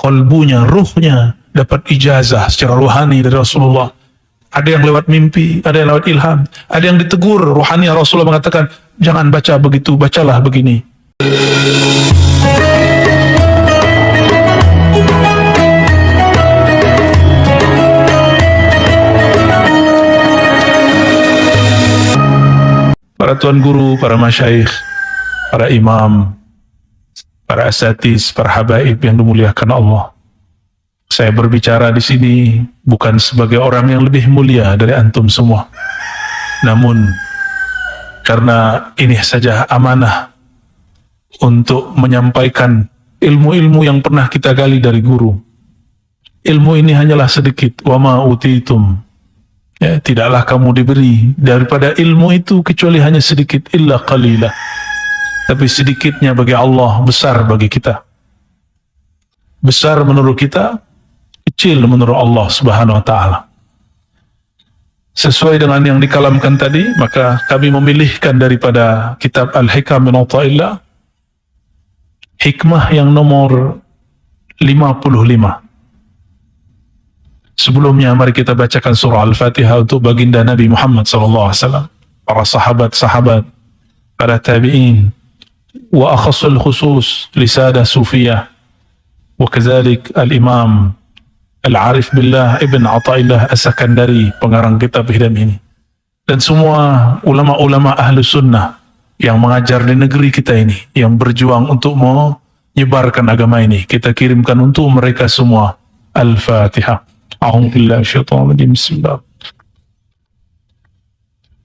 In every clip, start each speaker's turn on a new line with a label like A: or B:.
A: Kolbunya, ruhnya dapat ijazah secara rohani dari Rasulullah. Ada yang lewat mimpi, ada yang lewat ilham, ada yang ditegur rohani. Rasulullah mengatakan, jangan baca begitu, bacalah begini. Para tuan guru, para masyaikh, para imam, para asatiz, para habaib yang dimuliakan Allah. Saya berbicara di sini bukan sebagai orang yang lebih mulia dari antum semua. Namun, karena ini saja amanah untuk menyampaikan ilmu-ilmu yang pernah kita gali dari guru. Ilmu ini hanyalah sedikit. Wa ma utitum. Ya, tidaklah kamu diberi daripada ilmu itu kecuali hanya sedikit, illa qalilah. Tapi sedikitnya bagi Allah, besar bagi kita. Besar menurut kita, kecil menurut Allah Subhanahu wa ta'ala. Sesuai dengan yang dikalamkan tadi, maka kami memilihkan daripada kitab Al-Hikam min Ata'illah, hikmah yang nomor 55. Sebelumnya mari kita bacakan surah Al-Fatihah untuk baginda Nabi Muhammad SAW, para sahabat-sahabat, para tabi'in, wa akhasul khusus lisada sufiyah, wa kazalik al-imam Al-Arif Billah Ibn Ata'illah As-Sakandari, pengarang kitab hitam ini, dan semua ulama-ulama ahlu sunnah yang mengajar di negeri kita ini, yang berjuang untuk menyebarkan agama ini. Kita kirimkan untuk mereka semua. Al-Fatihah. A'udzu billahi minasyaitonir rajim. Bismillah.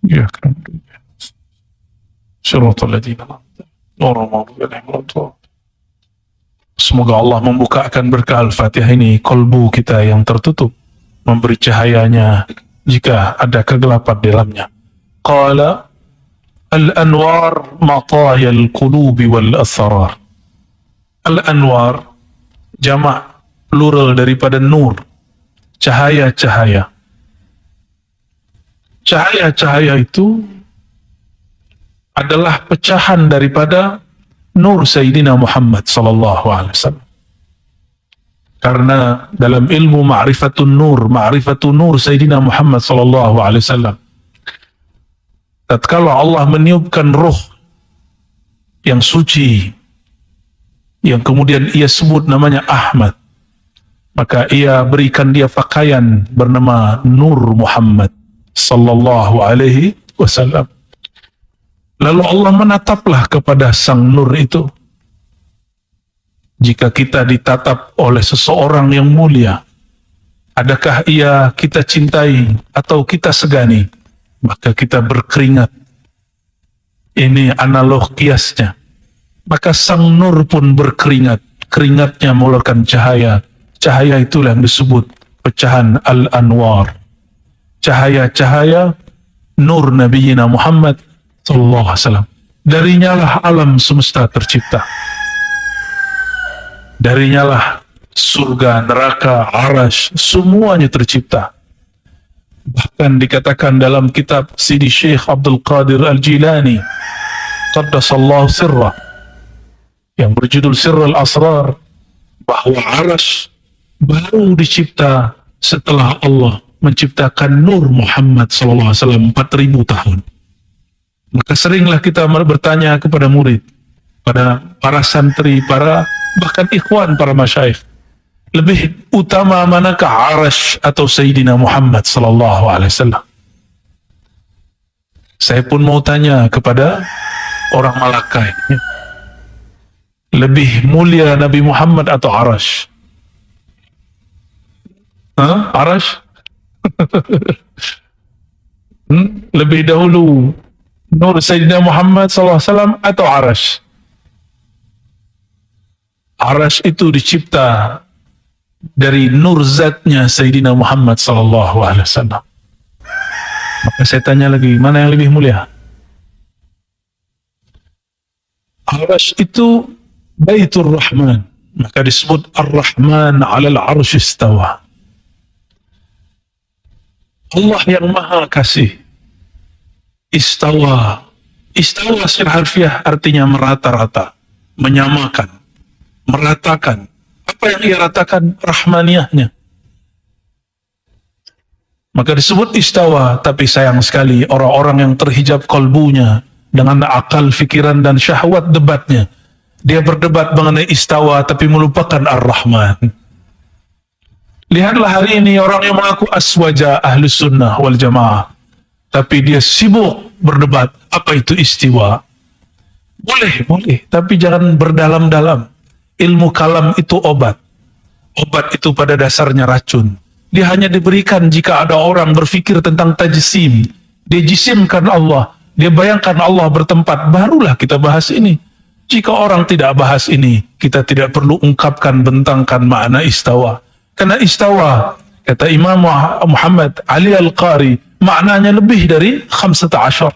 A: Ya karam. Shiratal ladzina an'amta 'alaihim. Semoga Allah membukakan berkah Al-Fatihah ini kolbu kita yang tertutup, memberi cahayanya jika ada kegelapan di dalamnya. Qala al-anwar mataya al-qulubi wal-asrar. Al-anwar jamak plural daripada nur, cahaya-cahaya. Cahaya-cahaya itu adalah pecahan daripada nur Sayyidina Muhammad sallallahu alaihi wasallam. Karena dalam ilmu ma'rifatun nur Sayyidina Muhammad sallallahu alaihi wasallam, tatkala Allah meniupkan ruh yang suci, yang kemudian ia sebut namanya Ahmad, maka ia berikan dia pakaian bernama Nur Muhammad sallallahu alaihi wasallam. Lalu Allah menataplah kepada sang nur itu. Jika kita ditatap oleh seseorang yang mulia, adakah ia kita cintai atau kita segani? Maka kita berkeringat. Ini analog kiasnya. Maka sang nur pun berkeringat. Keringatnya mengeluarkan cahaya. Cahaya itulah yang disebut pecahan Al-Anwar. Cahaya-cahaya nur Nabi Muhammad sallallahu alaihi wasallam. Darinya lah alam semesta tercipta. Darinya lah surga, neraka, arash, semuanya tercipta. Bahkan dikatakan dalam kitab Sidi Syekh Abdul Qadir Al-Jilani qaddasallahu sirrah, yang berjudul Sirrul Asrar, bahwa arash baru dicipta setelah Allah menciptakan Nur Muhammad sallallahu alaihi wasallam 4000 tahun. Maka seringlah kita bertanya kepada murid, pada para santri, para bahkan ikhwan, para masyaikh, lebih utama manakah arash atau Sayyidina Muhammad sallallahu alaihi wasallam? Saya pun mau tanya kepada orang Malaka ini, lebih mulia Nabi Muhammad atau arash? Arash? Lebih dahulu Nur Sayyidina Muhammad SAW atau arash? Arash itu dicipta dari nur zatnya Sayyidina Muhammad SAW. Maka saya tanya lagi, mana yang lebih mulia? Arash itu Baitur Rahman, maka disebut Ar-Rahman 'alal 'arsy istawa. Allah yang maha kasih. Istawa secara harfiah artinya merata-rata, menyamakan, meratakan. Apa Apa yang ia ratakan? Rahmaniyahnya. Maka disebut istawa, tapi sayang sekali orang-orang yang terhijab kalbunya dengan akal, fikiran, dan syahwat debatnya. Dia berdebat mengenai istawa, tapi melupakan Ar-Rahman. Lihatlah hari ini orang yang mengaku aswaja ahlus sunnah wal jamaah, tapi dia sibuk berdebat, apa itu istiwa? Boleh, tapi jangan berdalam-dalam. Ilmu kalam itu obat. Obat itu pada dasarnya racun. Dia hanya diberikan jika ada orang berfikir tentang tajsim. Dia jisimkan Allah, dia bayangkan Allah bertempat, barulah kita bahas ini. Jika orang tidak bahas ini, kita tidak perlu ungkapkan, bentangkan makna istawa. Karena istawa, kata Imam Muhammad Ali Al-Qari, maknanya lebih dari 15.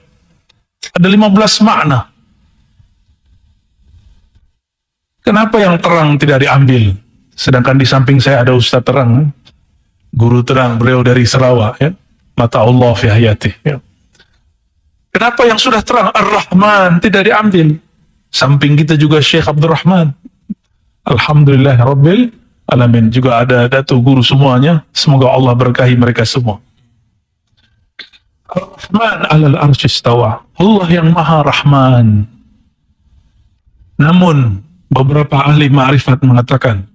A: Ada 15 makna. Kenapa yang terang tidak diambil? Sedangkan di samping saya ada Ustaz terang, guru terang, beliau dari Sarawak, ya. Mata Allah fi hayati, ya. Kenapa yang sudah terang Ar-Rahman tidak diambil? Samping kita juga Syekh Abdul Rahman. Alhamdulillah Rabbil Alamin. Juga ada datu guru semuanya. Semoga Allah berkahi mereka semua. Ar-Rahman alal arsy istawa. Allah yang Maha Rahman. Namun beberapa ahli ma'rifat mengatakan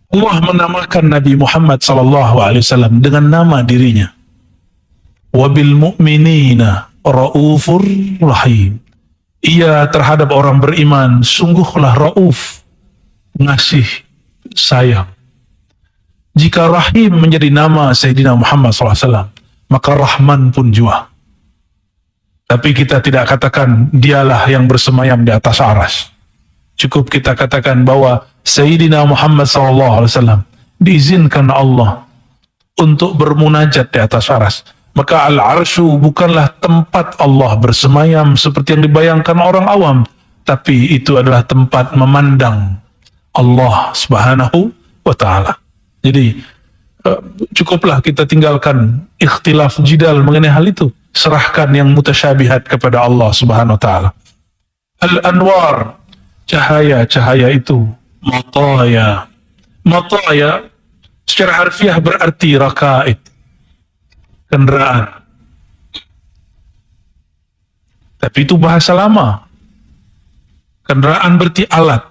A: Allah menamakan Nabi Muhammad SAW dengan nama dirinya. Wabil mu'minina ra'ufur rahim. Ia terhadap orang beriman sungguhlah ra'uf, ngasih sayang. Jika rahim menjadi nama Sayyidina Muhammad SAW, maka Rahman pun jua. Tapi kita tidak katakan dialah yang bersemayam di atas aras. Cukup kita katakan bahwa Sayyidina Muhammad SAW diizinkan Allah untuk bermunajat di atas aras. Maka al-arsyu bukanlah tempat Allah bersemayam seperti yang dibayangkan orang awam, tapi itu adalah tempat memandang Allah Subhanahu wa ta'ala. Jadi cukuplah kita tinggalkan ikhtilaf jidal mengenai hal itu. Serahkan yang mutasyabihat kepada Allah Subhanahu wa ta'ala. Al-anwar, cahaya-cahaya itu, mataya. Mataya secara harfiah berarti rakaid, kendaraan. Tapi itu bahasa lama. Kendaraan berarti alat,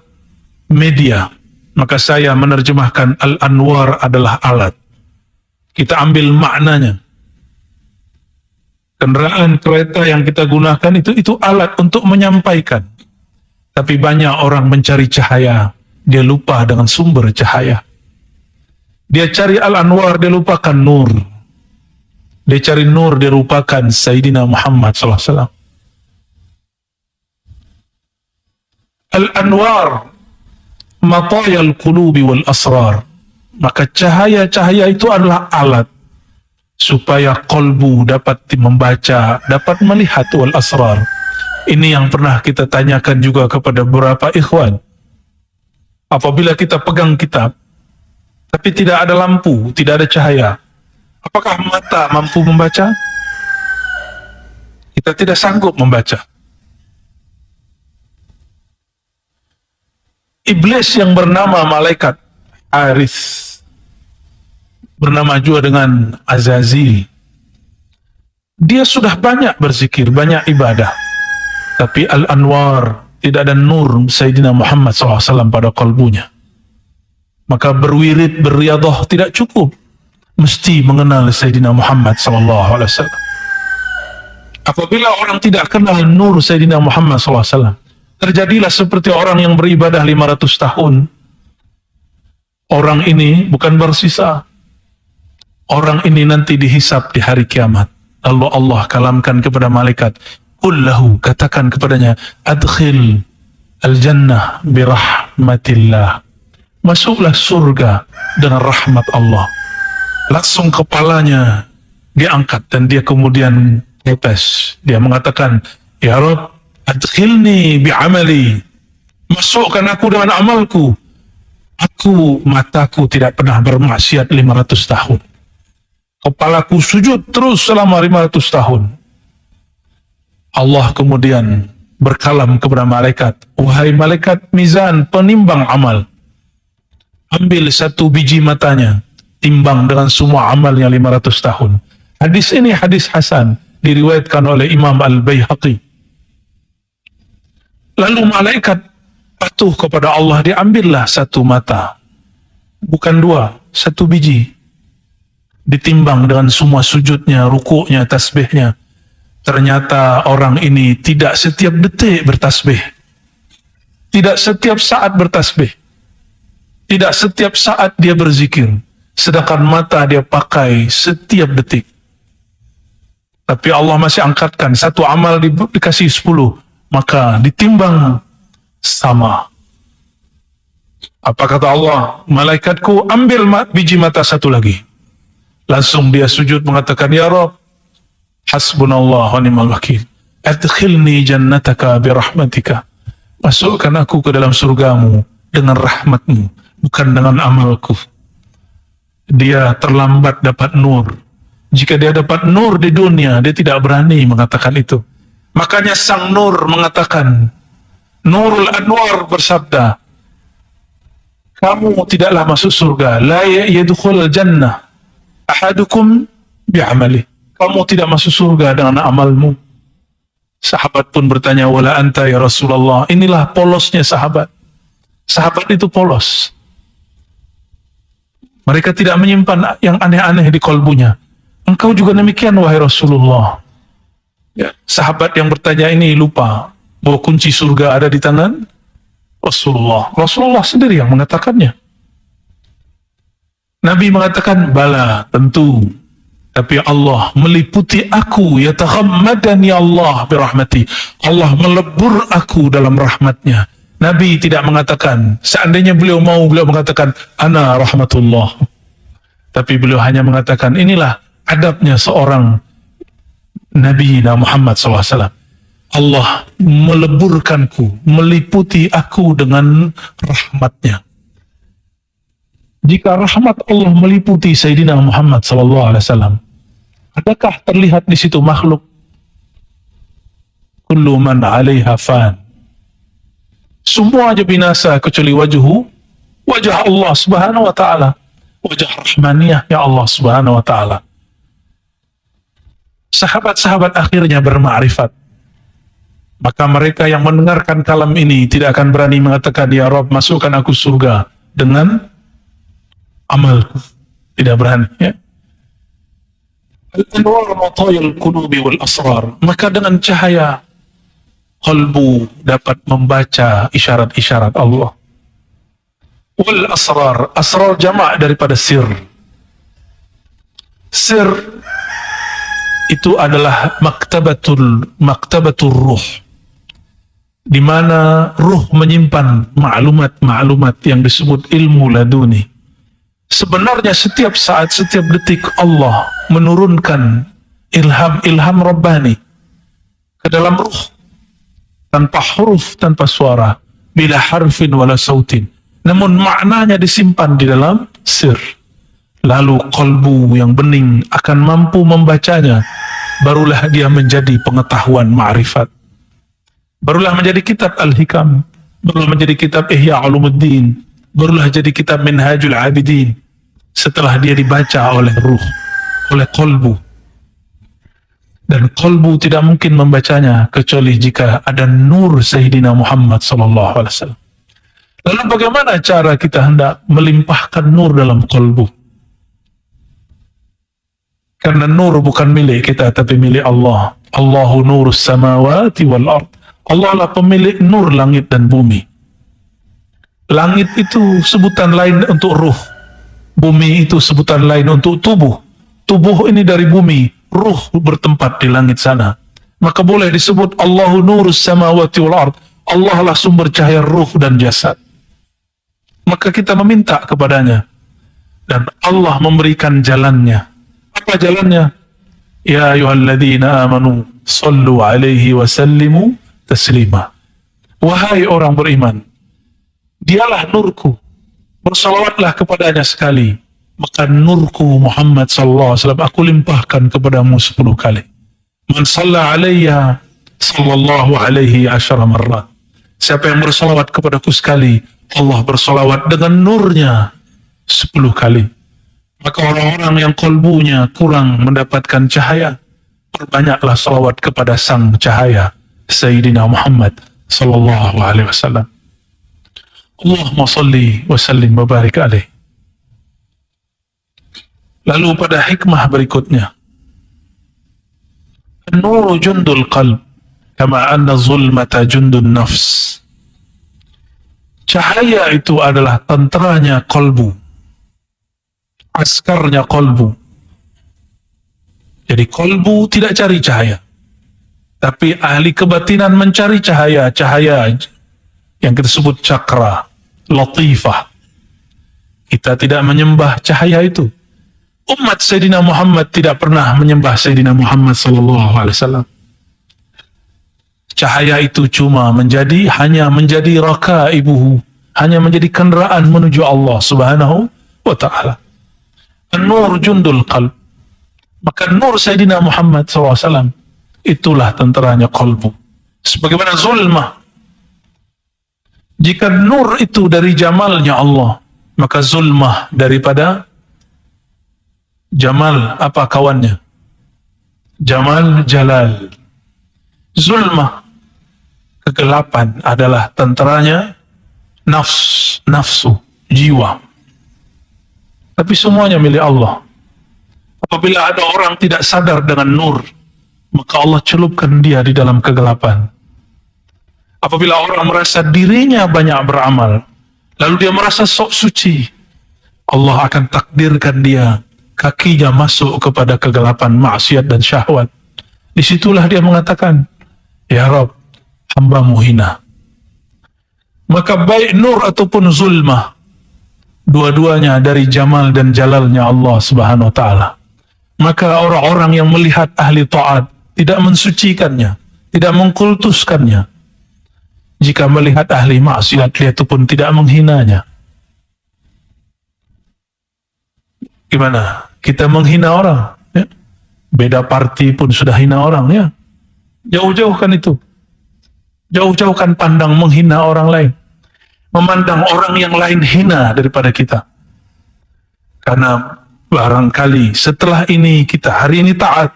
A: media. Maka saya menerjemahkan al-anwar adalah alat. Kita ambil maknanya. Kendaraan kereta yang kita gunakan itu alat untuk menyampaikan. Tapi banyak orang mencari cahaya, dia lupa dengan sumber cahaya. Dia cari al-anwar, dia lupakan nur. Dia cari nur, dia lupakan Sayyidina Muhammad SAW. Al-anwar matayal qulubi wal asrar. Maka cahaya-cahaya itu adalah alat supaya kolbu dapat membaca, dapat melihat wal asrar. Ini yang pernah kita tanyakan juga kepada beberapa ikhwan. Apabila kita pegang kitab, tapi tidak ada lampu, tidak ada cahaya, apakah mata mampu membaca? Kita tidak sanggup membaca. Iblis yang bernama malaikat Haris, bernama juga dengan Azazil, dia sudah banyak berzikir, banyak ibadah, tapi al-anwar, tidak ada nur Sayyidina Muhammad SAW pada kalbunya. Maka berwirid, berriadah tidak cukup, mesti mengenal Sayyidina Muhammad SAW. Apabila orang tidak kenal nur Sayyidina Muhammad SAW, terjadilah seperti orang yang beribadah 500 tahun. Orang ini bukan bersisa. Orang ini nanti dihisap di hari kiamat. Lalu Allah kalamkan kepada malaikat, Qullahu, katakan kepadanya, adkhil al-jannah birahmatillah. Masuklah surga dengan rahmat Allah. Langsung kepalanya diangkat dan dia kemudian protes. Dia mengatakan, Ya Rabb, adkhilni bi'amali. Masukkan aku dengan amalku. Aku, mataku tidak pernah bermaksiat 500 tahun. Kepalaku sujud terus selama 500 tahun. Allah kemudian berkalam kepada malaikat, wahai malaikat mizan, penimbang amal, ambil satu biji matanya, timbang dengan semua amalnya 500 tahun. Hadis ini hadis hasan, diriwayatkan oleh Imam Al-Baihaqi. Lalu malaikat patuh kepada Allah, diambillah satu mata, bukan dua, satu biji, ditimbang dengan semua sujudnya, rukuknya, tasbihnya. Ternyata orang ini tidak setiap detik bertasbih, tidak setiap saat bertasbih, tidak setiap saat dia berzikir, sedangkan mata dia pakai setiap detik. Tapi Allah masih angkatkan, satu amal dikasih 10, maka ditimbang sama. Apa kata Allah? Malaikatku, ambil biji mata satu lagi. Langsung dia sujud mengatakan, Ya Rabb, hasbunallah wa ni'mal wakil, adkhilni jannataka birahmatika. Masukkan aku ke dalam surgamu dengan rahmatmu, bukan dengan amalku. Dia terlambat dapat nur. Jika dia dapat nur di dunia, dia tidak berani mengatakan itu. Makanya sang nur mengatakan, Nurul Anwar bersabda, kamu tidaklah masuk surga, la yadkhul jannah ahadukum bi'amali. Kamu tidak masuk surga dengan amalmu. Sahabat pun bertanya, wala anta ya Rasulullah. Inilah polosnya sahabat. Sahabat itu polos. Mereka tidak menyimpan yang aneh-aneh di kolbunya. Engkau juga demikian wahai Rasulullah. Ya, sahabat yang bertanya ini lupa bahwa kunci surga ada di tangan Rasulullah. Rasulullah sendiri yang mengatakannya. Nabi mengatakan, bala, tentu. Tapi Allah meliputi aku, yataghammadani Allah birahmati. Allah melebur aku dalam rahmatnya. Nabi tidak mengatakan, seandainya beliau mau, beliau mengatakan, ana rahmatullah. Tapi beliau hanya mengatakan, inilah adabnya seorang Nabi Muhammad SAW. Allah meleburkanku, meliputi aku dengan rahmatnya. Jika rahmat Allah meliputi Sayyidina Muhammad SAW, adakah terlihat di situ makhluk? Kullu man 'alaiha fan. Semua aja binasa kecuali wajah Allah Subhanahu wa taala, wajah rahmaniyah ya Allah Subhanahu wa taala. Sahabat-sahabat akhirnya bermakrifat. Maka mereka yang mendengarkan kalam ini tidak akan berani mengatakan, ya Rabb, masukkan aku surga dengan amalku. Tidak berani, ya. Al-anwar matayil qulubi wal asrar. Maka dengan cahaya kalbu dapat membaca isyarat-isyarat Allah. Wal asrar, asrar jamak daripada sir. Sir itu adalah maktabatul ruh, di mana ruh menyimpan maklumat-maklumat yang disebut ilmu laduni. Sebenarnya setiap saat, setiap detik Allah menurunkan ilham Rabbani ke dalam ruh, tanpa huruf, tanpa suara, bila harfin wala sautin, namun maknanya disimpan di dalam sir. Lalu kalbu yang bening akan mampu membacanya, barulah dia menjadi pengetahuan ma'rifat, barulah menjadi kitab Al-Hikam, barulah menjadi kitab Ihya Ulumuddin, barulah jadi kitab Minhajul Abidin, setelah dia dibaca oleh ruh, oleh kalbu. Dan kalbu tidak mungkin membacanya kecuali jika ada nur Sayyidina Muhammad SAW. Lalu bagaimana cara kita hendak melimpahkan nur dalam kalbu? Karena nur bukan milik kita, tapi milik Allah. Allahu nurus samawati wal ard. Allah lah pemilik nur langit dan bumi. Langit itu sebutan lain untuk ruh. Bumi itu sebutan lain untuk tubuh. Tubuh ini dari bumi, ruh bertempat di langit sana. Maka boleh disebut Allahu nurus samawati wal ard. Allah lah sumber cahaya ruh dan jasad. Maka kita meminta kepadanya, dan Allah memberikan jalannya. Apa jalannya? Ya ayyuhalladzina amanu sallu alaihi wa sallimu taslima. Wahai orang beriman, dialah nurku, bersalawatlah kepadanya sekali, maka nurku Muhammad sallallahu alaihi wasallam aku limpahkan kepadamu 10 kali. Man shalla alayya sallallahu alaihi asyara marrat. Siapa yang bersalawat kepadaku sekali, Allah bersalawat dengan nurnya 10 kali. Maka orang-orang yang kolbunya kurang mendapatkan cahaya, perbanyaklah salawat kepada sang cahaya Sayyidina Muhammad sallallahu alaihi wasallam. Allahumma salli wa sallim wa barik alaih. Lalu pada hikmah berikutnya, an-nuru jundul qalb kama anna zulmata jundun nafs. Cahaya itu adalah tenteranya kolbu, askarnya kolbu. Jadi kolbu tidak cari cahaya, tapi ahli kebatinan mencari cahaya, cahaya yang kita sebut cakra, latifah. Kita tidak menyembah cahaya itu. Umat Sayyidina Muhammad tidak pernah menyembah Sayyidina Muhammad sallallahu alaihi wasallam. Cahaya itu hanya menjadi rakaibuhu, hanya menjadi kendaraan menuju Allah subhanahu wa ta'ala. An-nur jundul qalb. Maka nur Sayyidina Muhammad SAW itulah tenteranya kolbu. Sebagaimana zulmah. Jika nur itu dari jamalnya Allah, maka zulmah daripada jamal apa kawannya? Jamal jalal. Zulmah, kegelapan, adalah tenteranya nafsu, jiwa. Tapi semuanya milik Allah. Apabila ada orang tidak sadar dengan nur, maka Allah celupkan dia di dalam kegelapan. Apabila orang merasa dirinya banyak beramal, lalu dia merasa sok suci, Allah akan takdirkan dia, kakinya masuk kepada kegelapan maksiat dan syahwat. Disitulah dia mengatakan, ya Rabb, hamba-Mu hina. Maka baik nur ataupun zulmah, dua-duanya dari jamal dan jalalnya Allah subhanahu wa ta'ala. Maka orang-orang yang melihat ahli ta'at tidak mensucikannya, tidak mengkultuskannya. Jika melihat ahli maksiat, dia itu pun tidak menghinanya. Gimana? Kita menghina orang, ya? Beda parti pun sudah hina orang, ya. Jauh-jauhkan itu. Jauh-jauhkan pandang menghina orang lain. Memandang orang yang lain hina daripada kita. Karena barangkali setelah ini kita hari ini taat,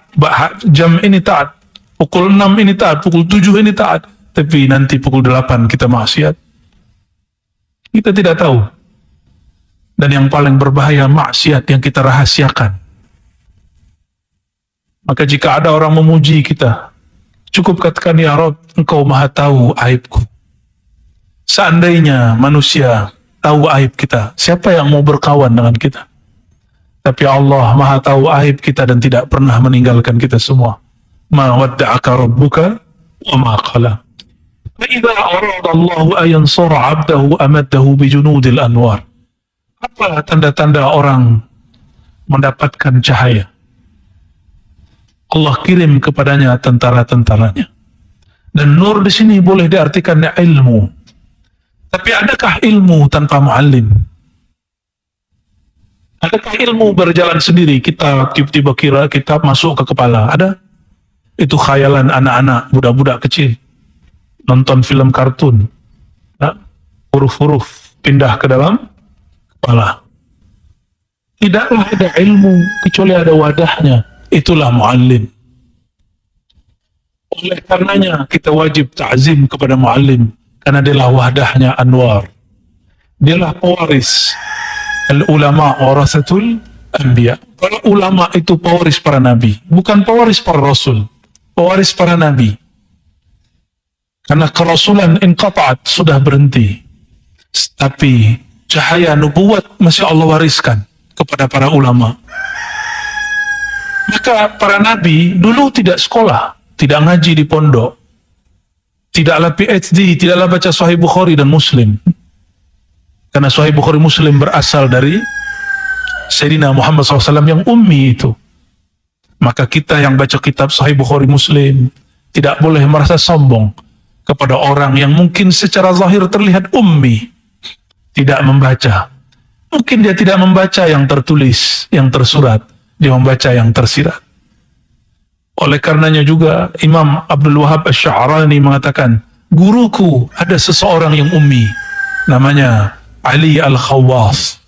A: jam ini taat, pukul 6 ini taat, pukul 7 ini taat, tapi nanti pukul 8 kita maksiat. Kita tidak tahu. Dan yang paling berbahaya, maksiat yang kita rahasiakan. Maka jika ada orang memuji kita, cukup katakan, ya Rabb, Engkau maha tahu aibku. Seandainya manusia tahu aib kita, siapa yang mau berkawan dengan kita? Tapi Allah maha tahu aib kita dan tidak pernah meninggalkan kita semua. Ma wadda'aka rabbuka wa ma qala. Fa idza arada Allah an yansura 'abdahu amaddahu bi junudil anwar. Apa tanda-tanda orang mendapatkan cahaya? Allah kirim kepadanya tentara-tentaranya. Dan nur di sini boleh diartikan ilmu. Tapi adakah ilmu tanpa muallim? Adakah ilmu berjalan sendiri? Kita tiba-tiba kira kitab masuk ke kepala. Ada? Itu khayalan anak-anak, budak-budak kecil. Nonton film kartun. Nah, huruf-huruf pindah ke dalam kepala. Tidaklah ada ilmu kecuali ada wadahnya. Itulah muallim. Oleh karenanya kita wajib ta'zim kepada muallim, karena dialah wadahnya anwar. Dialah pewaris. Al-ulama warasatul anbiya. Para ulama itu pewaris para nabi, bukan pewaris para rasul, pewaris para nabi. Karena kerasulan inqata'at, sudah berhenti. Tapi cahaya nubuat masih Allah wariskan kepada para ulama. Maka para nabi dulu tidak sekolah, tidak ngaji di pondok, tidaklah PhD, tidaklah baca Sahih Bukhari dan Muslim. Karena Sahih Bukhari Muslim berasal dari Sayyidina Muhammad SAW yang ummi itu. Maka kita yang baca kitab Sahih Bukhari Muslim tidak boleh merasa sombong kepada orang yang mungkin secara zahir terlihat ummi, tidak membaca. Mungkin dia tidak membaca yang tertulis, yang tersurat, dia membaca yang tersirat. Oleh karenanya juga Imam Abdul Wahab Asy-Sya'rani mengatakan, guruku ada seseorang yang ummi, namanya Ali Al-Khawwas.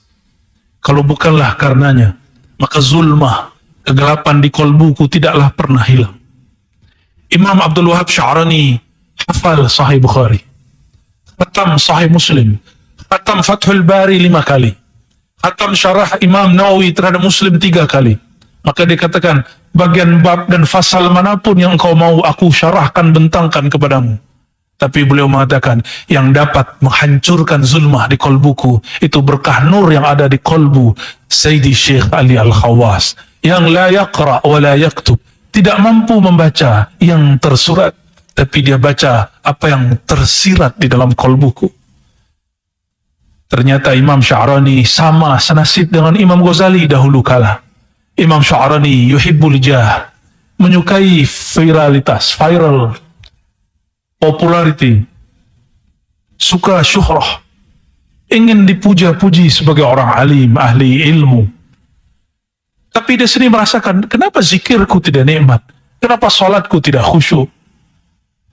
A: Kalau bukanlah karenanya, maka zulmah, kegelapan di kolbuku tidaklah pernah hilang. Imam Abdul Wahab Sya'rani hafal Sahih Bukhari, khatam Sahih Muslim, khatam Fathul Bari 5 kali, khatam syarah Imam Nawawi terhadap Muslim 3 kali. Maka dikatakan, bagian bab dan fasal manapun yang engkau mau aku syarahkan, bentangkan kepadamu. Tapi beliau mengatakan, yang dapat menghancurkan zulmah di kolbuku, itu berkah nur yang ada di kolbu Sayyidi Syekh Ali Al-Khawas, yang la yaqra' wa la yaktub, tidak mampu membaca yang tersurat, tapi dia baca apa yang tersirat di dalam kolbuku. Ternyata Imam Sya'rani sama senasib dengan Imam Ghazali dahulu kala. Imam Sya'rani yuhibbul jah, menyukai viralitas, viral, popularity, suka syuhrah, ingin dipuja-puji sebagai orang alim, ahli ilmu. Tapi dia sendiri merasakan, kenapa zikirku tidak nikmat? Kenapa salatku tidak khusyuk?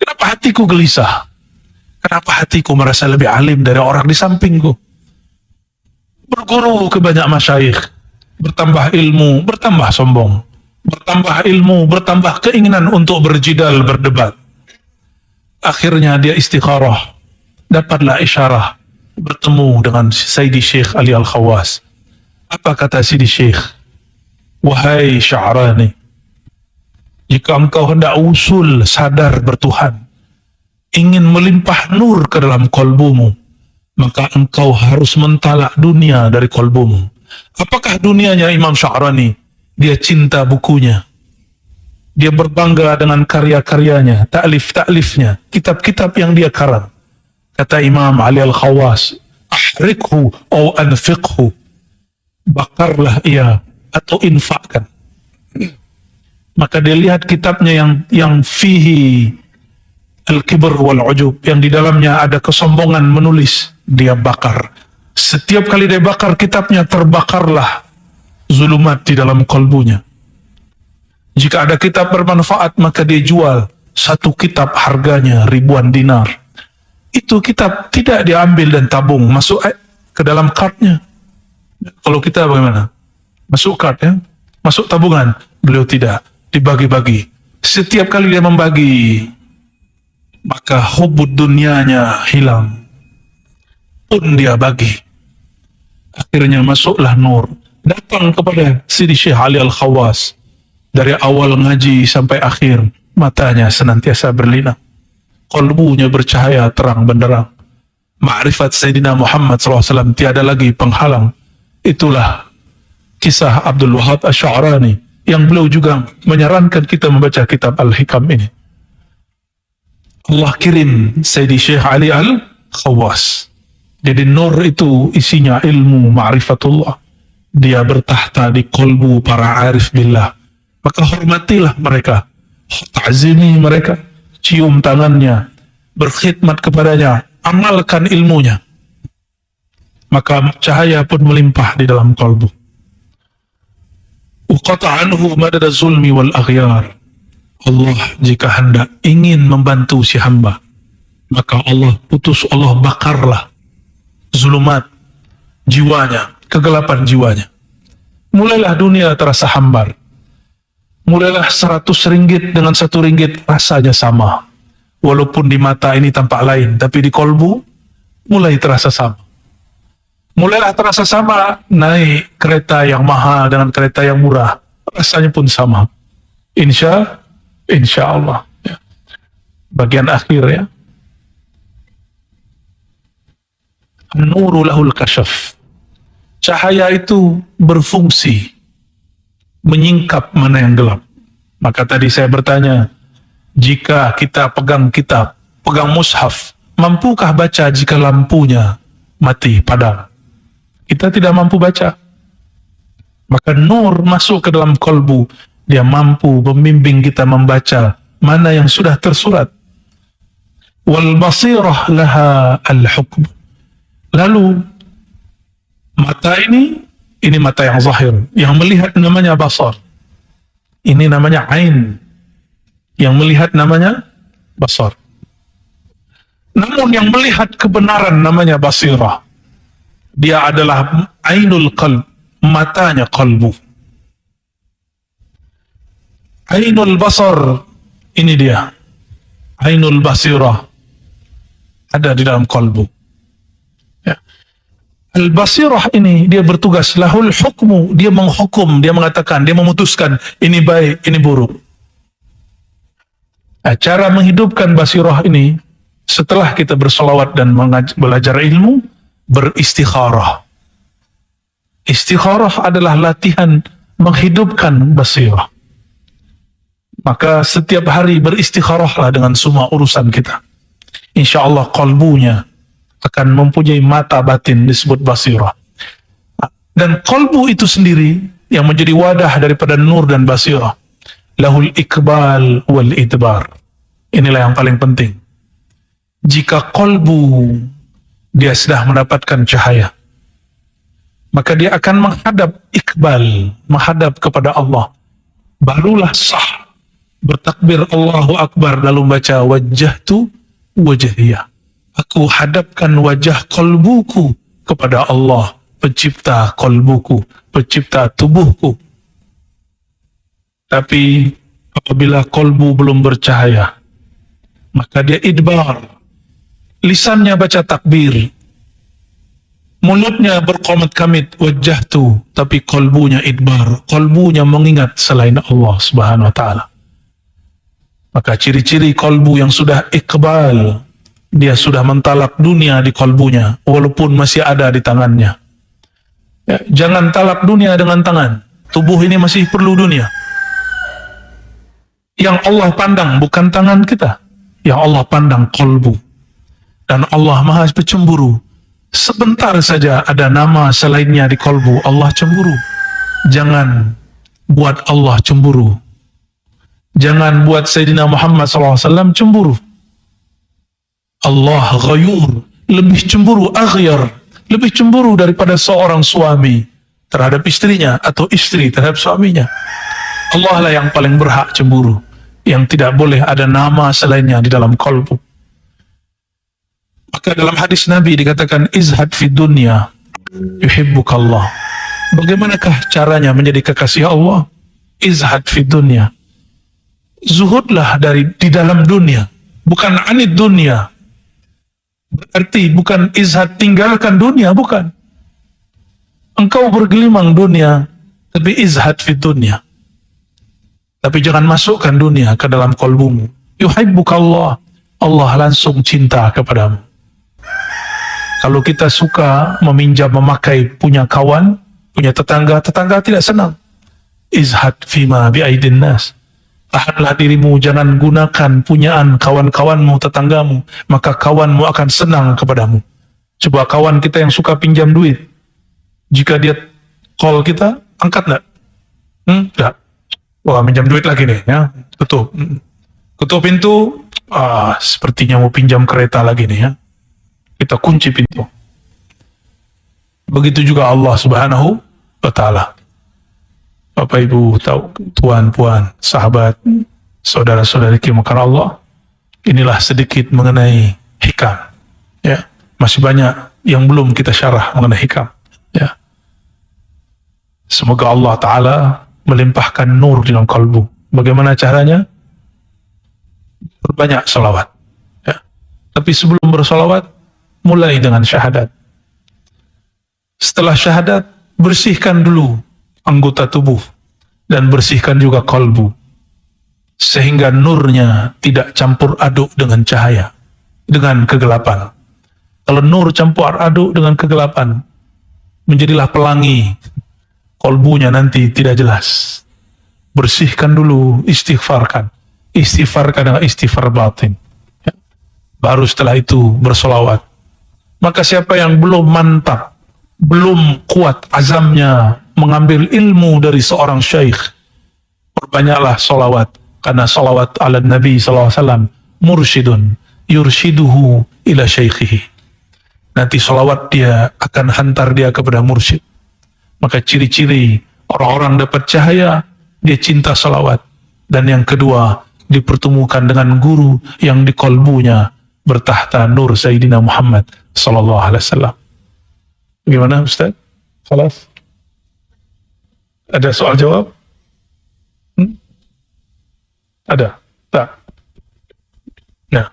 A: Kenapa hatiku gelisah? Kenapa hatiku merasa lebih alim dari orang di sampingku? Berguru ke banyak masyayikh, bertambah ilmu, bertambah sombong, bertambah ilmu, bertambah keinginan untuk berjidal, berdebat. Akhirnya dia istikharah, dapatlah isyarah, bertemu dengan Sayyidi Syekh Ali Al-Khawas. Apa kata Sayyidi Syekh? Wahai Sya'rani, jika engkau hendak usul sadar bertuhan, ingin melimpah nur ke dalam kolbumu, maka engkau harus mentalak dunia dari kolbumu. Apakah dunianya Imam Sya'rani? Dia cinta bukunya, dia berbangga dengan karya-karyanya, ta'lif-ta'lifnya, kitab-kitab yang dia karang. Kata Imam Ali Al-Khawas, ahrikhu au anfiqhu, bakarlah ia atau infakkan. Maka dia lihat kitabnya yang fihi al-kibr wal-ujub, yang di dalamnya ada kesombongan menulis, dia bakar. Setiap kali dia bakar kitabnya, terbakarlah zulumat di dalam kolbunya. Jika ada kitab bermanfaat, maka dia jual. Satu kitab harganya ribuan dinar. Itu kitab tidak diambil dan tabung, masuk ke dalam kartnya. Kalau kita bagaimana? Masuk kart ya? Masuk tabungan? Beliau tidak, dibagi-bagi. Setiap kali dia membagi, maka hubud dunianya hilang, pun dia bagi. Akhirnya masuklah nur, datang kepada Sidi Syekh Ali Al-Khawas. Dari awal ngaji sampai akhir, matanya senantiasa berlinang, kolbunya bercahaya terang benderang. Ma'rifat Sayyidina Muhammad SAW tiada lagi penghalang. Itulah kisah Abdul Wahab Asy-Sya'rani, yang beliau juga menyarankan kita membaca kitab Al-Hikam ini. Allah kirim Sayyidi Syekh Ali Al-Khawas. Jadi nur itu isinya ilmu ma'rifatullah. Dia bertahta di kolbu para arif billah. Maka hormatilah mereka, ta'zimi mereka, cium tangannya, berkhidmat kepadanya, amalkan ilmunya. Maka cahaya pun melimpah di dalam kolbu. Uqata anhu madada zulmi wal aghyar. Allah jika hendak ingin membantu si hamba, maka Allah putus, Allah bakarlah zulumat jiwanya, kegelapan jiwanya. Mulailah dunia terasa hambar. Mulailah 100 ringgit dengan 1 ringgit rasanya sama. Walaupun di mata ini tampak lain, tapi di kolbu mulai terasa sama. Mulailah terasa sama, naik kereta yang mahal dengan kereta yang murah, rasanya pun sama. Insya Allah. Ya. Bagian akhir ya. Nuru lahul kasyaf. Cahaya itu berfungsi menyingkap mana yang gelap. Maka tadi saya bertanya, jika kita pegang kitab, pegang mushaf, mampukah baca jika lampunya mati, padam? Kita tidak mampu baca. Maka nur masuk ke dalam kolbu, dia mampu membimbing kita membaca mana yang sudah tersurat. Wal basirah laha al-hukm. Lalu mata ini mata yang zahir, yang melihat namanya basar. Ini namanya ain, yang melihat namanya basar. Namun yang melihat kebenaran namanya basirah. Dia adalah ainul qalb, matanya qalbu. Ainul basar, ini dia. Ainul basirah ada di dalam qalbu. Ya. Al-basirah ini dia bertugas, lahul hukmu, dia menghukum, dia mengatakan, dia memutuskan ini baik, ini buruk. Nah, cara menghidupkan basirah ini setelah kita bersolawat dan belajar ilmu, beristikharah. Istikharah adalah latihan menghidupkan basirah. Maka setiap hari beristikharahlah dengan semua urusan kita. Insya Allah qalbunya akan mempunyai mata batin disebut basirah. Dan qalbu itu sendiri yang menjadi wadah daripada nur dan basirah. Lahul ikbal wal idbar. Inilah yang paling penting. Jika qalbu dia sudah mendapatkan cahaya, maka dia akan menghadap ikbal, menghadap kepada Allah. Barulah sah bertakbir Allahu Akbar lalu baca wajjahtu wajhiyah. Aku hadapkan wajah qalbuku kepada Allah, pencipta qalbuku, pencipta tubuhku. Tapi apabila qalbu belum bercahaya, maka dia idbar. Lisannya baca takbir, mulutnya berqamat kamit wajjahtu, tapi qalbunya idbar, qalbunya mengingat selain Allah Subhanahu wa taala. Maka ciri-ciri qalbu yang sudah iqbal, dia sudah mentalak dunia di qalbunya walaupun masih ada di tangannya. Ya, jangan talak dunia dengan tangan. Tubuh ini masih perlu dunia. Yang Allah pandang bukan tangan kita, yang Allah pandang qalbu. Dan Allah Maha Pencemburu. Sebentar saja ada nama selainnya di qalbu, Allah cemburu. Jangan buat Allah cemburu. Jangan buat Sayyidina Muhammad SAW cemburu. Allah ghayur, lebih cemburu, aghyar, lebih cemburu daripada seorang suami terhadap istrinya atau istri terhadap suaminya. Allah lah yang paling berhak cemburu, yang tidak boleh ada nama selainnya di dalam qalbu. Maka dalam hadis Nabi dikatakan izhad fi dunya yuhibbukallah. Bagaimanakah caranya menjadi kekasih Allah? Izhad fi dunya. Zuhudlah di dalam dunia, bukan anid dunia. Berarti bukan izhad tinggalkan dunia, bukan. Engkau bergelimang dunia, tapi izhad fi dunya. Tapi jangan masukkan dunia ke dalam qalbumu. Yuhibbukallah, Allah langsung cinta kepadamu. Kalau kita suka meminjam memakai punya kawan, punya tetangga, tetangga tidak senang. Izhad fima bi'aidin nas. Tahanlah dirimu, jangan gunakan punyaan kawan-kawanmu, tetanggamu, maka kawanmu akan senang kepadamu. Coba kawan kita yang suka pinjam duit, jika dia call kita, angkat enggak? Enggak. Wah, minjam duit lagi nih, ya. Tutup. Tutup pintu, sepertinya mau pinjam kereta lagi nih, ya. Kita kunci pintu. Begitu juga Allah Subhanahu wa Ta'ala. Bapak Ibu tahu, tuan puan, sahabat, saudara-saudari dimuliakan Allah, inilah sedikit mengenai hikam. Ya, masih banyak yang belum kita syarah mengenai hikam. Ya, semoga Allah Taala melimpahkan nur di dalam kalbu. Bagaimana caranya? Berbanyak salawat. Ya, tapi sebelum bersalawat, mulai dengan syahadat. Setelah syahadat, bersihkan dulu anggota tubuh dan bersihkan juga kalbu sehingga nurnya tidak campur aduk dengan cahaya, dengan kegelapan. Kalau nur campur aduk dengan kegelapan, menjadilah pelangi, kalbunya nanti tidak jelas. Bersihkan dulu, istighfarkan dengan istighfar batin, ya. Baru setelah itu bersolawat. Maka siapa yang belum mantap, belum kuat azamnya mengambil ilmu dari seorang syekh, perbanyaklah solawat, karena solawat ala Nabi SAW mursyidun yurshiduhu ila syekhihi. Nanti solawat dia akan hantar dia kepada mursyid. Maka ciri-ciri orang-orang dapat cahaya, dia cinta solawat. Dan yang kedua, dipertemukan dengan guru yang di kolbunya bertahta nur Sayyidina Muhammad sallallahu alaihi wasallam. Gimana Ustaz? Salas? Ada soal jawab? Hmm? Ada? Tak? Nah.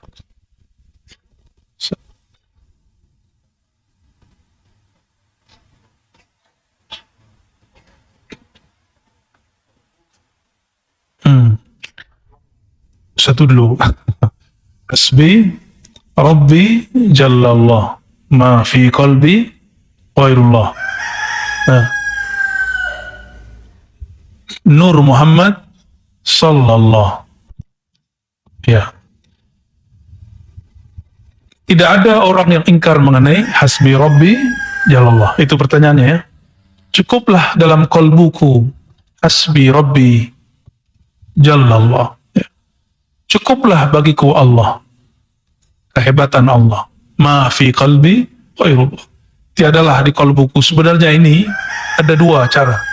A: Hmm. Satu dulu. Hasbi Rabbi Jallallah ma fi qalbi ghairullah. Nah. Nur Muhammad Sallallahu. Ya. Tidak ada orang yang ingkar mengenai Hasbi Rabbi Jallallah. Itu pertanyaannya ya. Cukuplah dalam kolbuku Hasbi Rabbi Jallallah. Ya. Cukuplah bagiku Allah. Kehebatan Allah. Ma fi qalbi ghairullah. Tiadalah di kolbuku. Sebenarnya ini ada dua cara.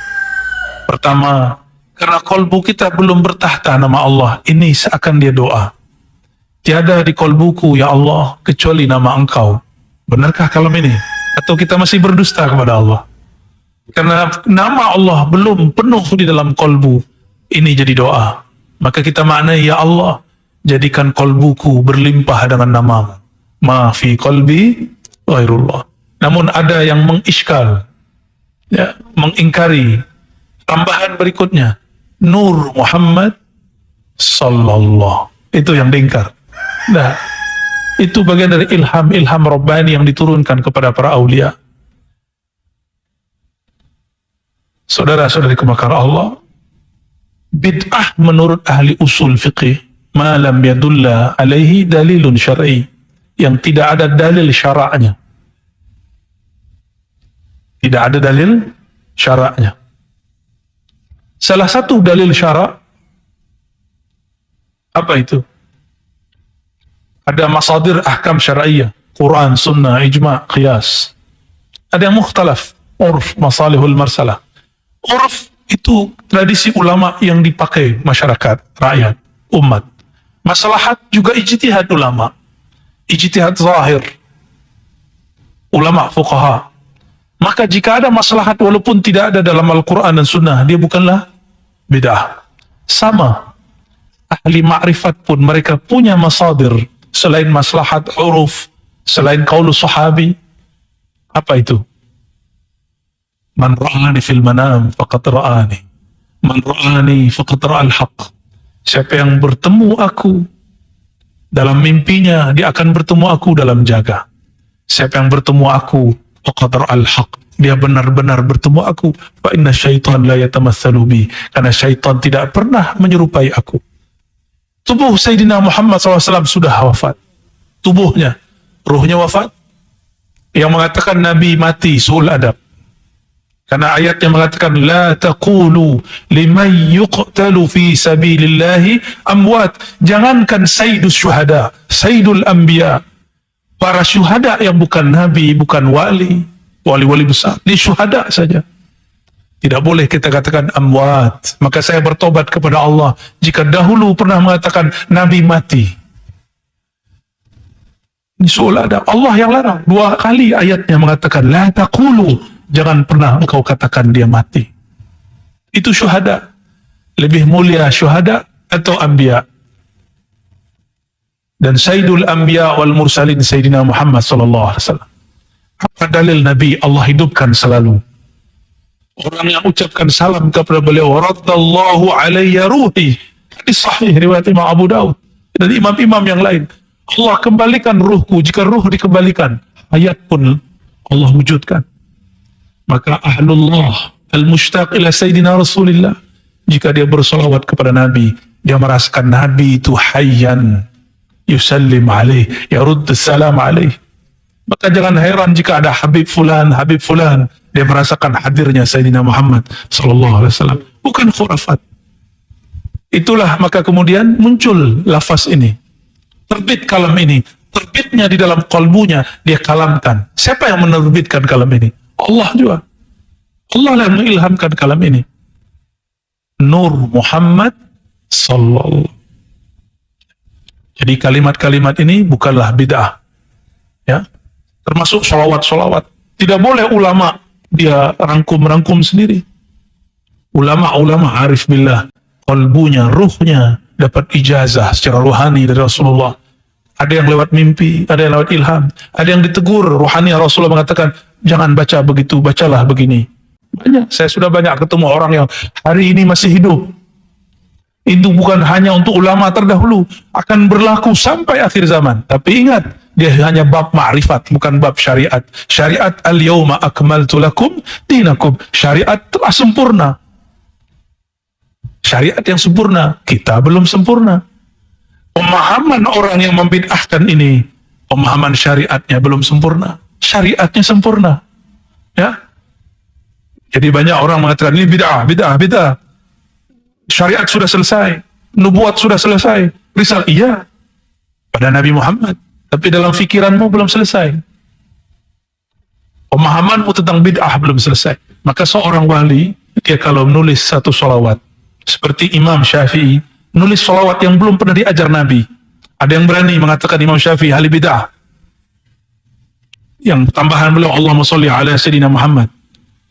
A: Pertama, karena kolbu kita belum bertahta nama Allah, ini seakan dia doa. Tiada di kolbuku ya Allah kecuali nama Engkau. Benarkah kalam ini? Atau kita masih berdusta kepada Allah? Karena nama Allah belum penuh di dalam kolbu, ini jadi doa. Maka kita maknai, ya Allah, jadikan kolbuku berlimpah dengan namamu. Ma fi qalbi ghairullah. Namun ada yang mengiskal, ya, mengingkari. Tambahan berikutnya, Nur Muhammad Sallallahu. Itu yang diingkar. Nah, itu bagian dari ilham Rabbani yang diturunkan kepada para aulia. Saudara-saudari kemakar Allah, bid'ah menurut ahli usul fiqih, ma lam yadulla alaihi dalilun syar'i, yang tidak ada dalil syara'nya. Tidak ada dalil syara'nya. Salah satu dalil syara' apa itu? Ada masadir ahkam syar'iyah, Quran, sunnah, ijma', qiyas. Ada yang mukhtalaf, urf, masalihul marsalah. Urf itu tradisi ulama yang dipakai masyarakat, rakyat, umat. Maslahat juga ijtihad ulama, ijtihad zahir, ulama fuqaha. Maka jika ada maslahat walaupun tidak ada dalam Al-Quran dan sunnah, dia bukanlah bid'ah. Sama, ahli ma'rifat pun mereka punya masadir selain maslahat uruf, selain qaulu sahabi. Apa itu? Man ra'ani fil manam faqad ra'ani, man ra'ani faqad ra'al haq. Siapa yang bertemu aku dalam mimpinya, dia akan bertemu aku dalam jaga. Siapa yang bertemu aku faqad ra'al haq, dia benar-benar bertemu aku. Fa inna syaitan la yatamatsalu bi, karena syaitan tidak pernah menyerupai aku. Tubuh Sayyidina Muhammad SAW sudah wafat. Tubuhnya, ruhnya wafat. Yang mengatakan Nabi mati, su'ul adab. Karena ayat yang mengatakan, La taqulu liman yuqtalu fi sabilillahi amwat. Jangankan sayyidus syuhada, sayyidul anbiya, para syuhada yang bukan Nabi, bukan wali, wali-wali besar, ini syuhada saja. Tidak boleh kita katakan amwat. Maka saya bertobat kepada Allah jika dahulu pernah mengatakan Nabi mati. Ini soal ada Allah yang larang. 2 kali ayatnya mengatakan la taqulu, jangan pernah engkau katakan dia mati. Itu syuhada. Lebih mulia syuhada atau anbiya. Dan Sayyidul Anbiya wal Mursalin Sayyidina Muhammad sallallahu alaihi wasallam. Apa dalil Nabi Allah hidupkan selalu? Orang yang ucapkan salam kepada beliau, raddallahu alayya ruhi, hadis sahih riwayat Imam Abu Daud dan imam-imam yang lain. Allah kembalikan ruhku. Jika ruh dikembalikan, hayat pun Allah wujudkan. Maka ahlullah al-mushtaq ila Sayyidina Rasulillah, jika dia bersolawat kepada Nabi, dia merasakan Nabi itu hayyan yusallim alaih, yarud salam alaih. Maka jangan heran jika ada Habib Fulan, dia merasakan hadirnya Sayyidina Muhammad sallallahu alaihi wasallam. Bukan khurafat. Itulah maka kemudian muncul lafaz ini. Terbit kalam ini. Terbitnya di dalam kalbunya, dia kalamkan. Siapa yang menerbitkan kalam ini? Allah juga. Allah yang mengilhamkan kalam ini. Nur Muhammad sallallahu. Jadi kalimat-kalimat ini bukanlah bid'ah. Ya. Termasuk sholawat-sholawat. Tidak boleh ulama dia rangkum-rangkum sendiri. ulama-ulama arif billah, kalbunya, ruhnya dapat ijazah secara rohani dari Rasulullah. Ada yang lewat mimpi, ada yang lewat ilham, ada yang ditegur rohani. Rasulullah mengatakan, jangan baca begitu, bacalah begini. Banyak, saya sudah banyak ketemu orang yang hari ini masih hidup. Itu bukan hanya untuk ulama terdahulu, akan berlaku sampai akhir zaman. Tapi ingat, dia hanya bab ma'rifat, bukan bab syariat. Syariat al-yawma akmaltu lakum dinakum. Syariat telah sempurna. Syariat yang sempurna, kita belum sempurna. Pemahaman orang yang membid'ahkan ini, pemahaman syariatnya belum sempurna. Syariatnya sempurna. Ya. Jadi banyak orang mengatakan ini bid'ah, bid'ah, bid'ah. Syariat sudah selesai, nubuat sudah selesai, risal iya pada Nabi Muhammad, tapi dalam fikiranmu belum selesai. Pemahamanmu tentang bid'ah belum selesai. Maka seorang wali, dia kalau menulis satu sholawat, seperti Imam Syafi'i, nulis sholawat yang belum pernah diajar Nabi. Ada yang berani mengatakan Imam Syafi'i ahli bid'ah. Yang tambahan beliau, Allahumma sholli ala Sayyidina Muhammad.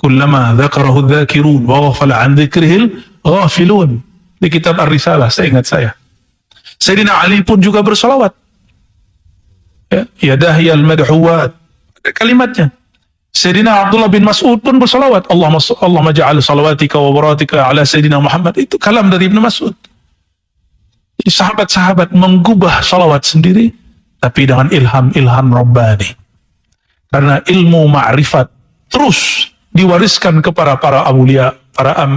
A: Kullama dzakarahu dzakirun wa ghafala an dzikrihil ghafilun. Di kitab Ar-Risalah, seingat saya. Sayyidina Ali pun juga bersolawat. Ya dahiyal madhuwat. Kalimatnya. Sayyidina Abdullah bin Mas'ud pun bersolawat. Allahumma ja'al salawatika wa baratika ala Sayyidina Muhammad. Itu kalam dari Ibn Mas'ud. Jadi sahabat-sahabat menggubah salawat sendiri, tapi dengan ilham Rabbani. Karena ilmu ma'rifat terus diwariskan kepada para awliya,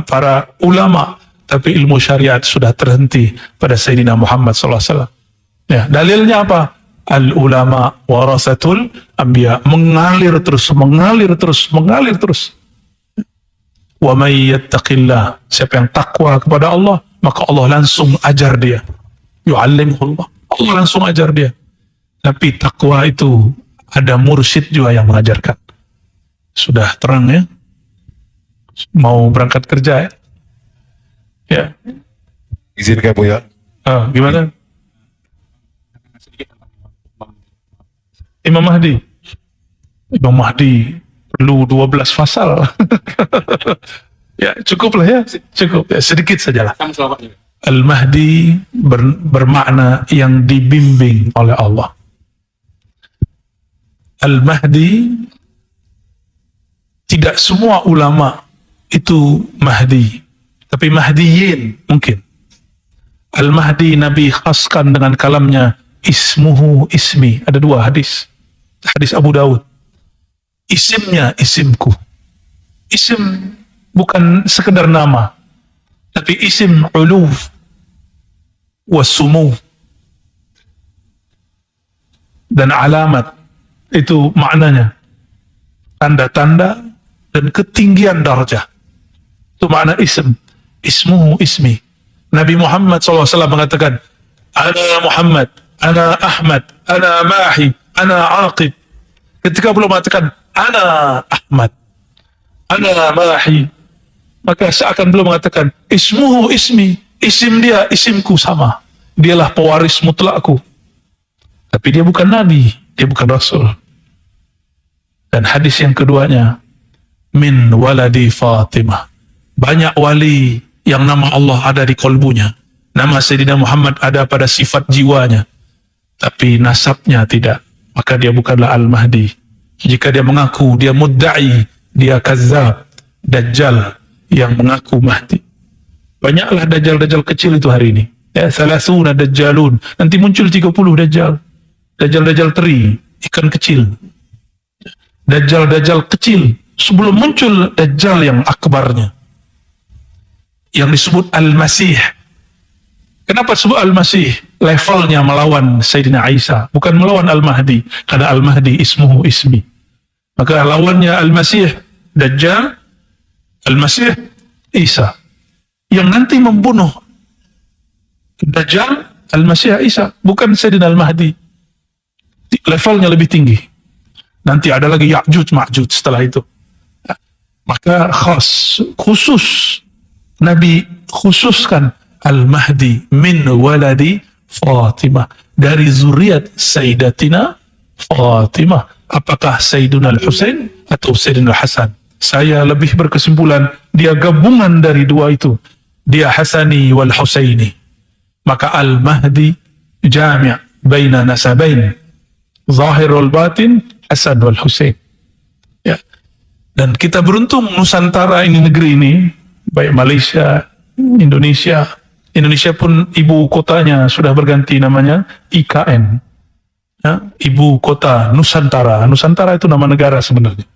A: para ulama, tapi ilmu syariat sudah terhenti pada Sayyidina Muhammad SAW. Ya, dalilnya apa? Al-ulama warasatul anbiya. Mengalir terus. Wa may yattaqillah, siapa yang takwa kepada Allah, maka Allah langsung ajar dia. Yu'allimullah, Allah langsung ajar dia. Tapi takwa itu ada mursyid juga yang mengajarkan. Sudah terang ya? Mau berangkat kerja ya? Ya.
B: Izinkan Buya.
A: Gimana? Imam Mahdi. Imam Mahdi perlu 12 fasal. Ya, cukup lah ya. Cukup. Ya, sedikit sajalah. Al-Mahdi bermakna yang dibimbing oleh Allah. Al-Mahdi, tidak semua ulama itu Mahdi, tapi Mahdiyin mungkin. Al-Mahdi Nabi khaskan dengan kalamnya ismuhu ismi. Ada dua hadis. Hadis Abu Dawud. Isimnya isimku. Isim bukan sekedar nama, tapi isim uluf wasumu dan alamat. Itu maknanya tanda-tanda dan ketinggian darjah. Itu makna isim. Ismuhu ismi. Nabi Muhammad SAW mengatakan, ana Muhammad, ana Ahmad, ana Mahi, ana Aqib. Ketika belum mengatakan ana Ahmad, ana Mahi, maka seakan belum mengatakan ismuhu ismi, isim dia isimku sama, dialah pewaris mutlakku. Tapi dia bukan nabi, dia bukan rasul. Dan hadis yang keduanya, min waladi Fatimah. Banyak wali yang nama Allah ada di kolbunya, nama Sayyidina Muhammad ada pada sifat jiwanya, tapi nasabnya tidak. Maka dia bukanlah Al-Mahdi. Jika dia mengaku, dia mudda'i, dia kazzab, dajjal yang mengaku Mahdi. Banyaklah dajjal-dajjal kecil itu hari ini. Ya, salasuna dajjalun. Nanti muncul 30 dajjal. Dajjal-dajjal teri, ikan kecil. Dajjal-dajjal kecil sebelum muncul dajjal yang akbarnya, yang disebut Al-Masih. Kenapa disebut Al-Masih? Levelnya melawan Sayyidina Isa, bukan melawan Al-Mahdi, karena Al-Mahdi ismuhu ismi. Maka lawannya Al-Masih Dajjal, Al-Masih Isa. Yang nanti membunuh Dajjal, Al-Masih Isa, bukan Sayyidina Al-Mahdi. Levelnya lebih tinggi. Nanti ada lagi Ya'juj Ma'juj setelah itu. Maka khusus Nabi khususkan Al-Mahdi min waladi Fatimah, dari zuriat Sayyidatina Fatimah. Apakah Sayyidina Al-Husain atau Sayyidina Al-Hasan? Saya lebih berkesimpulan dia gabungan dari dua itu. Dia Hasani wal Husaini. Maka Al-Mahdi jami' baina nasabain. Zahirul batin Hasan wal Husain. Ya. Dan kita beruntung Nusantara ini, negeri ini, baik Malaysia, Indonesia. Indonesia pun ibu kotanya sudah berganti namanya IKN. Ya, ibu kota Nusantara. Nusantara itu nama negara sebenarnya.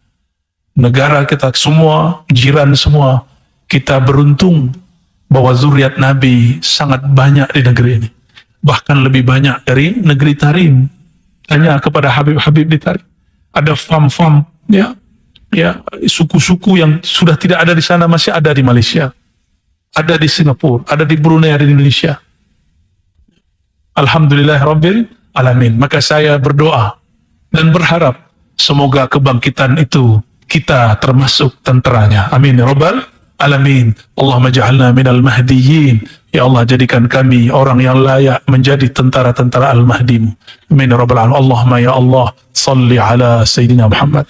A: Negara kita semua, jiran semua, kita beruntung bahwa zuriat Nabi sangat banyak di negeri ini. Bahkan lebih banyak dari negeri Tarim. Tanya kepada Habib-Habib di Tarim. Ada fam-fam, ya, suku-suku yang sudah tidak ada di sana masih ada di Malaysia, ada di Singapura, ada di Brunei, ada di Indonesia. Alhamdulillah Rabbil Alamin. Maka saya berdoa dan berharap semoga kebangkitan itu kita termasuk tenteranya. Amin ya Rabbal Alamin. Allahumma ja'alna minal mahdiyyin. Ya Allah, jadikan kami orang yang layak menjadi tentara-tentara Al-Mahdi. Amin ya Rabbal Alamin. Allahumma ya Allah salli ala Sayyidina Muhammad.